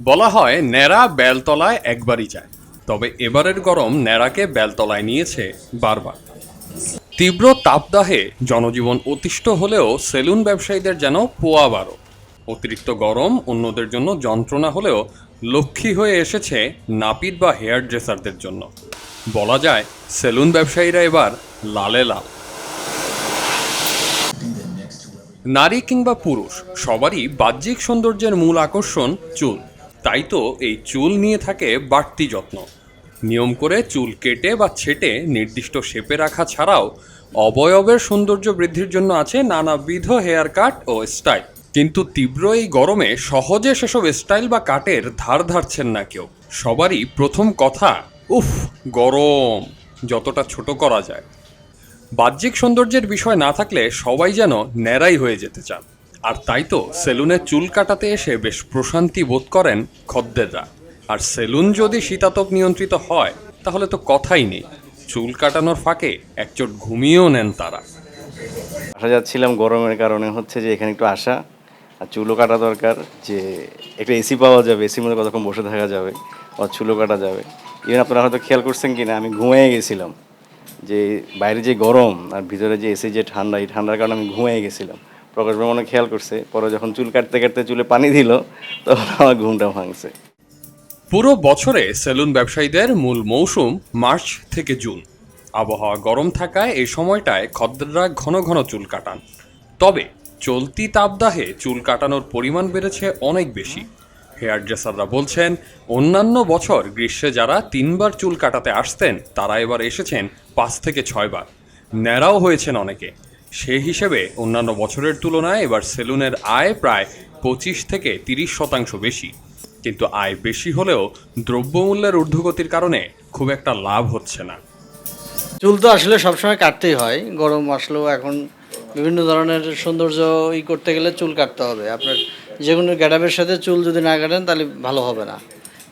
বলা হয় ন্যাড়া বেলতলায় একবারই যায়, তবে এবারের গরম ন্যাড়াকে বেলতলায় নিয়েছে বারবার। তীব্র তাপদাহে জনজীবন অতিষ্ঠ হলেও সেলুন ব্যবসায়ীদের যেন পোয়া বারো। অতিরিক্ত গরম অন্যদের জন্য যন্ত্রণা হলেও লক্ষ্মী হয়ে এসেছে নাপিত বা হেয়ার ড্রেসারদের জন্য। বলা যায় সেলুন ব্যবসায়ীরা এবার লালে লাল। নারী কিংবা পুরুষ সবারই বাহ্যিক সৌন্দর্যের মূল আকর্ষণ চুল, তাই তো এই চুল নিয়ে থাকে বাড়তি যত্ন। নিয়ম করে চুল কেটে বা ছেটে নির্দিষ্ট শেপে রাখা ছাড়াও অবয়বের সৌন্দর্য বৃদ্ধির জন্য আছে নানাবিধ হেয়ার কাট ও স্টাইল। কিন্তু তীব্র এই গরমে সহজে সেসব স্টাইল বা কাটের ধার ধারছেন না কেউ। সবারই প্রথম কথা, উফ গরম, যতটা ছোট করা যায়। বাহ্যিক সৌন্দর্যের বিষয় না থাকলে সবাই যেন ন্যাড়াই হয়ে যেতে চান। আর তাই তো সেলুনে চুল কাটাতে এসে বেশ প্রশান্তি বোধ করেন খদ্দেররা। আর সেলুন যদি শীতাতপ নিয়ন্ত্রিত হয় তাহলে তো কথাই নেই, চুল কাটানোর ফাঁকে একচোট ঘুমিয়েও নেন তারা। আসা যাচ্ছিলাম গরমের কারণে, হচ্ছে যে এখানে একটু আসা, আর চুলও কাটা দরকার, যে একটা এসি পাওয়া যাবে, এসির মধ্যে কতক্ষণ বসে থাকা যাবে, আর চুলও কাটা যাবে। ইভেন আপনারা হয়তো খেয়াল করছেন কিনা, আমি ঘুমিয়ে গেছিলাম, যে বাইরে যে গরম আর ভিতরে যে এসি যে ঠান্ডা, এই ঠান্ডার কারণে আমি ঘুমিয়ে গেছিলাম। প্রকাশ মনে খেয়াল করছে, পরে যখন চুল কাটতে কাটতে চুলে পানি দিল তখন আমার ঘুমটা ভাঙছে। পুরো বছরে সেলুন ব্যবসায়ীদের মূল মৌসুম মার্চ থেকে জুন। আবহাওয়া গরম থাকায় এই সময়টায় খদ্দেররা ঘন ঘন চুল কাটান। তবে চলতি তাপদাহে চুল কাটানোর পরিমাণ বেড়েছে অনেক বেশি। হেয়ার ড্রেসাররা বলছেন অন্যান্য বছর গ্রীষ্মে যারা 3 বার চুল কাটাতে আসতেন তারা এবার এসেছেন 5 থেকে 6 বার। ন্যাড়াও হয়েছেন অনেকে। সেই হিসেবে অন্যান্য বছরের তুলনায় এবার সেলুনের আয় প্রায় 25 থেকে 30% বেশি। কিন্তু আয় বেশি হলেও দ্রব্যমূল্যের ঊর্ধ্বগতির কারণে খুব একটা লাভ হচ্ছে না। চুল তো আসলে সবসময় কাটতেই হয়, গরম আসলেও এখন বিভিন্ন ধরনের সৌন্দর্য করতে গেলে চুল কাটতে হবে। আপনার যে কোনো গেটআপের সাথে চুল যদি না কাটেন তাহলে ভালো হবে না।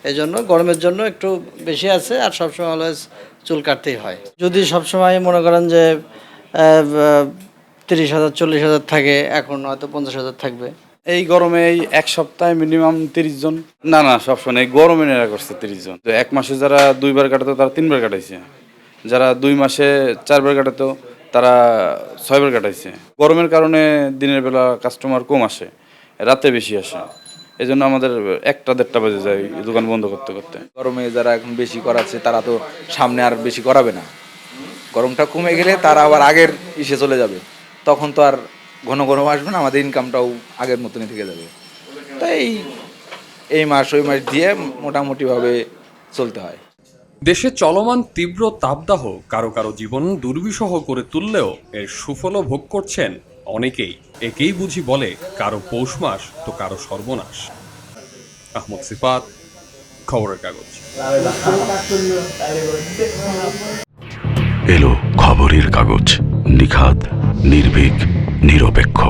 এই জন্য গরমের জন্য একটু বেশি আছে, আর সবসময় অলওয়েজ চুল কাটতেই হয়। যদি সবসময় মনে করেন যে 30,000 40,000 থাকে, এখন হয়তো 50,000 থাকবে। এই গরমে এই এক সপ্তাহে মিনিমাম 30 জন। না সবসময় এই গরমে নেড়া করছে 30 জন। তো এক মাসে যারা 2 বার কাটাতো তারা 3 বার কাটাইছে, যারা 2 মাসে 4 বার কাটাতো তারা 6 বার কাটাইছে। গরমের কারণে দিনের বেলা কাস্টমার কম আসে, রাতে বেশি আসে। এই জন্য আমাদের 1টা 1:30 বাজে যায় দোকান বন্ধ করতে করতে। গরমে যারা এখন বেশি করাচ্ছে তারা তো সামনে আর বেশি করাবে না। গরমটা কমে গেলে তারা আবার আগের ইসে চলে যাবে, তখন তো আর ঘন গরম আসবে না, আমাদের ইনকামটাও আগের মতনই থেকে যাবে। তাই এই মাস ওই মাস দিয়ে মোটামুটিভাবে চলতে হয়। দেশে চলমান তীব্র তাপদাহ কারো কারো জীবন দুর্বিষহ করে তুললেও এর সুফলও ভোগ করছেন অনেকেই। একেই বুঝি বলে কারো পৌষ মাস তো কারো সর্বনাশ। আহমদ সিফাত, খবরের কাগজ। এলো খবরের কাগজ, নিখাদ, নির্ভীক, নিরপেক্ষ।